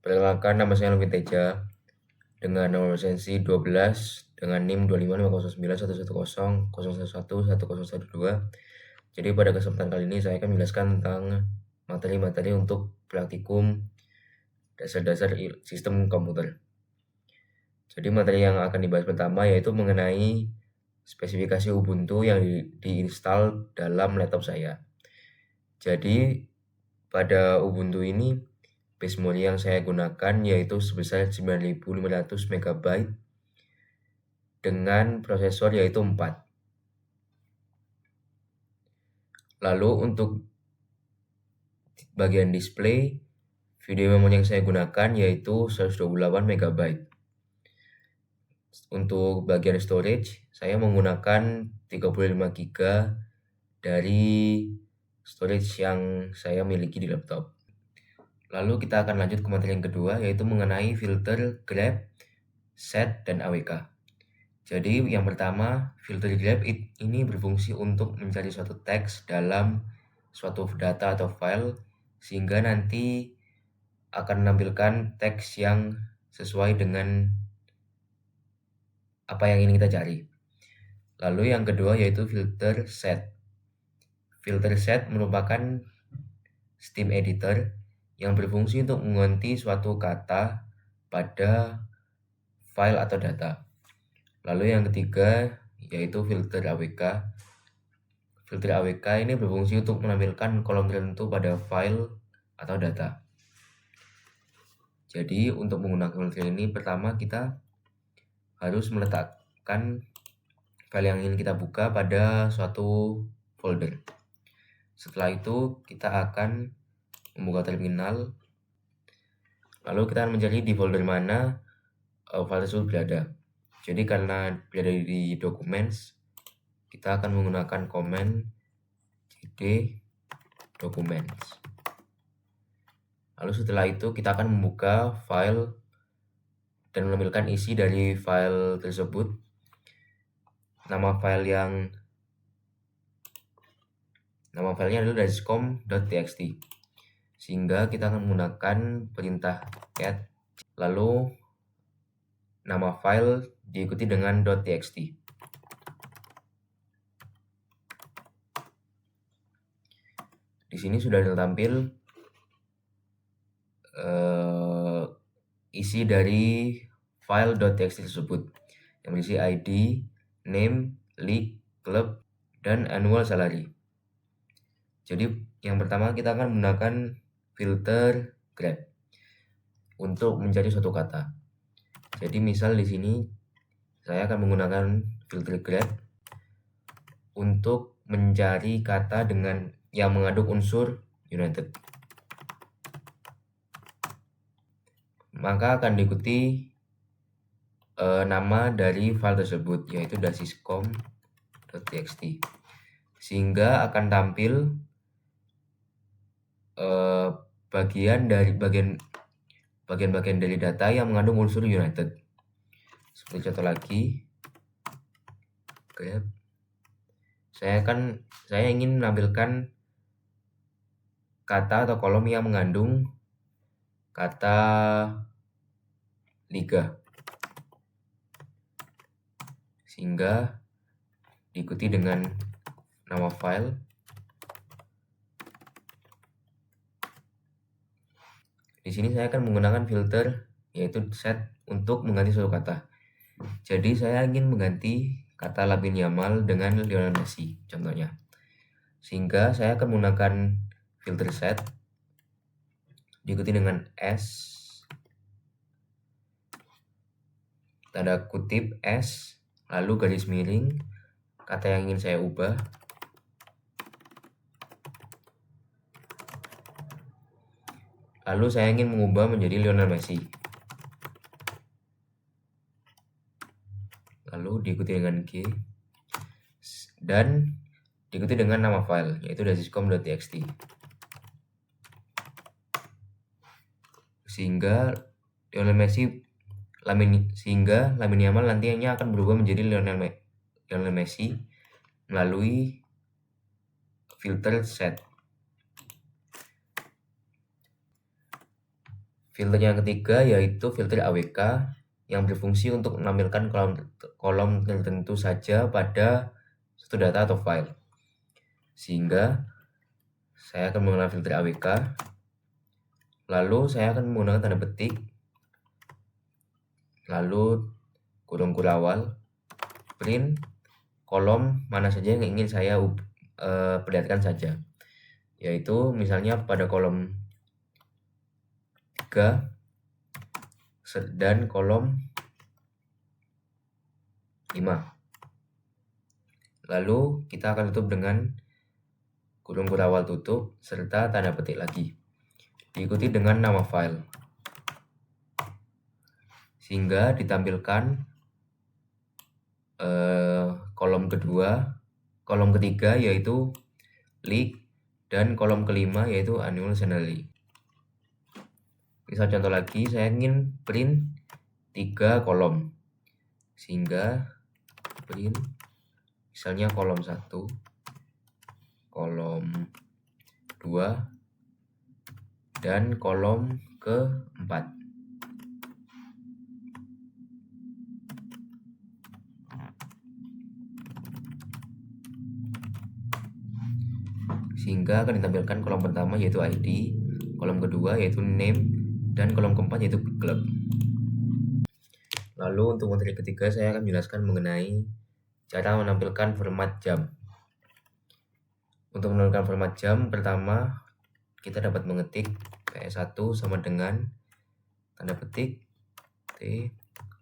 Perkenalkan, nama saya Novin Teja dengan nomor lisensi 12 dengan NIM 255091110111112. Jadi pada kesempatan kali ini saya akan menjelaskan tentang materi-materi untuk praktikum dasar-dasar sistem komputer. Jadi materi yang akan dibahas pertama yaitu mengenai spesifikasi Ubuntu yang diinstal dalam laptop saya. Jadi pada Ubuntu ini base memori yang saya gunakan yaitu sebesar 9500 MB dengan prosesor yaitu 4. Lalu untuk bagian display, video memori yang saya gunakan yaitu 128 MB. Untuk bagian storage, saya menggunakan 35 GB dari storage yang saya miliki di laptop. Lalu kita akan lanjut ke materi yang kedua yaitu mengenai filter, grep, set, dan AWK. Jadi yang pertama, filter grep ini berfungsi untuk mencari suatu teks dalam suatu data atau file sehingga nanti akan menampilkan teks yang sesuai dengan apa yang ingin kita cari. Lalu yang kedua yaitu filter set. Filter set merupakan Steam editor yang berfungsi untuk mengganti suatu kata pada file atau data. Lalu yang ketiga yaitu filter AWK. Filter AWK ini berfungsi untuk menampilkan kolom tertentu pada file atau data. Jadi untuk menggunakan filter ini pertama kita harus meletakkan file yang ingin kita buka pada suatu folder. Setelah itu kita akan membuka terminal. Lalu kita akan mencari di folder mana file tersebut berada. Jadi karena berada di documents, kita akan menggunakan command cd documents. Lalu setelah itu kita akan membuka file dan menampilkan isi dari file tersebut. Nama filenya adalah dasicom.txt. Sehingga kita akan menggunakan perintah cat, lalu nama file diikuti dengan .txt. Di sini sudah tertampil isi dari file .txt tersebut yang berisi ID, name, league, club, dan annual salary. Jadi yang pertama kita akan menggunakan filter grep untuk mencari suatu kata. Jadi misal di sini saya akan menggunakan filter grep untuk mencari kata dengan yang mengandung unsur United. Maka akan diikuti nama dari file tersebut yaitu dasicom.txt. Sehingga akan tampil bagian dari data yang mengandung unsur United. Seperti contoh lagi, grep. Saya ingin menampilkan kata atau kolom yang mengandung kata liga, sehingga diikuti dengan nama file. Di sini saya akan menggunakan filter yaitu set untuk mengganti suatu kata. Jadi saya ingin mengganti kata Lamine Yamal dengan Lionel Messi contohnya. Sehingga saya akan menggunakan filter set diikuti dengan S, tanda kutip S, lalu garis miring, kata yang ingin saya ubah. Lalu saya ingin mengubah menjadi Lionel Messi. Lalu diikuti dengan G dan diikuti dengan nama file yaitu dasicom.txt. Sehingga Lamine Yamal nantinya akan berubah menjadi Lionel Messi melalui filter set. Filter yang ketiga yaitu filter AWK yang berfungsi untuk menampilkan kolom tertentu saja pada suatu data atau file. Sehingga saya akan menggunakan filter AWK, lalu saya akan menggunakan tanda petik, lalu kurung kurawal, print kolom mana saja yang ingin saya perlihatkan saja, yaitu misalnya pada kolom 3 dan kolom 5. Lalu kita akan tutup dengan kurung kurawal tutup serta tanda petik lagi, diikuti dengan nama file, sehingga ditampilkan kolom ketiga yaitu leak dan kolom kelima yaitu annual salary. Misal contoh lagi, saya ingin print 3 kolom, sehingga print misalnya kolom 1, kolom 2, dan kolom ke-4. Sehingga akan ditampilkan kolom pertama yaitu ID, kolom kedua yaitu name, dan kolom keempat yaitu club. Lalu untuk materi ketiga saya akan menjelaskan mengenai cara menampilkan format jam. Untuk menampilkan format jam, pertama kita dapat mengetik PS1 sama dengan tanda petik T,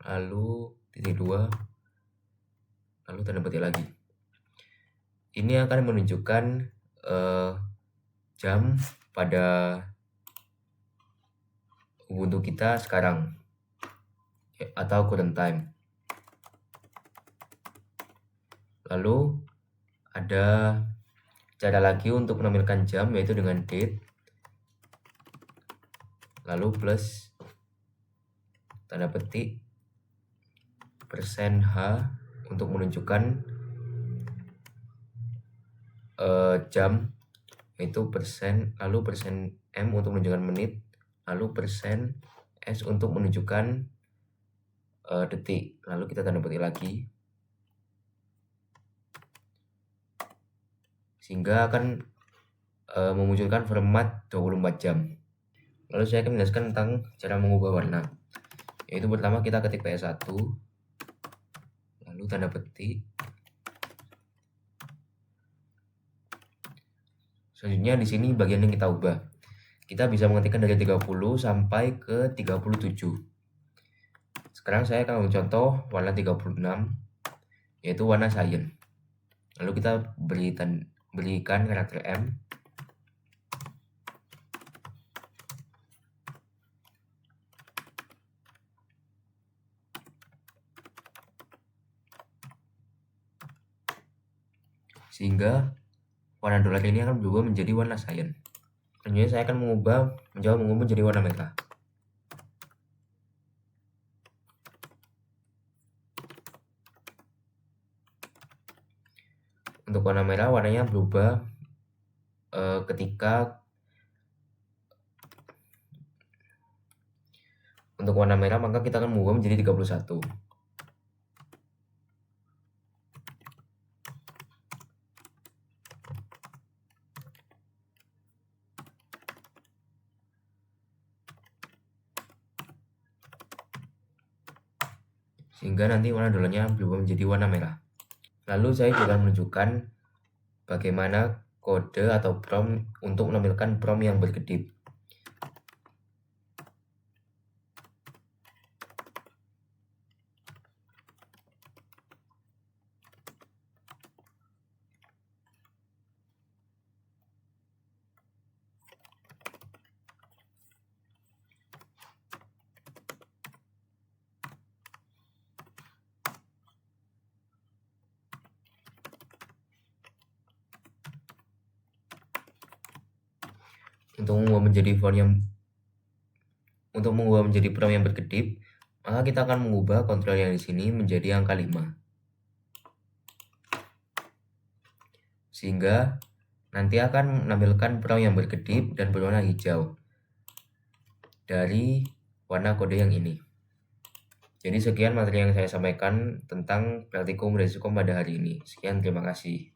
lalu titik 2, lalu tanda petik lagi. Ini akan menunjukkan jam pada Ubuntu kita sekarang atau current time. Lalu ada cara lagi untuk menampilkan jam yaitu dengan date, lalu plus tanda petik %H untuk menunjukkan jam, yaitu persen, lalu %M untuk menunjukkan menit, lalu %S untuk menunjukkan detik, lalu kita tanda petik lagi, sehingga akan memunculkan format 24 jam. Lalu saya akan menjelaskan tentang cara mengubah warna, yaitu pertama kita ketik PS1, lalu tanda petik. Selanjutnya di sini bagian yang kita ubah. Kita bisa mengetikkan dari 30 sampai ke 37. Sekarang saya akan mencontoh warna 36, yaitu warna cyan. Lalu kita berikan karakter M. Sehingga warna dolar ini akan berubah menjadi warna cyan. Selanjutnya saya akan mencoba mengubah menjadi warna merah. Untuk warna merah, warnanya berubah ketika untuk warna merah maka kita akan mengubah menjadi 31. Sehingga nanti warna dolarnya berubah menjadi warna merah. Lalu saya juga akan menunjukkan bagaimana kode atau prompt untuk menampilkan prompt yang berkedip. Untuk mengubah menjadi prompt yang berkedip, maka kita akan mengubah kontrol yang di sini menjadi angka 5. Sehingga nanti akan menampilkan prompt yang berkedip dan berwarna hijau. dari warna kode yang ini. Jadi sekian materi yang saya sampaikan tentang praktikum Resikom pada hari ini. Sekian, terima kasih.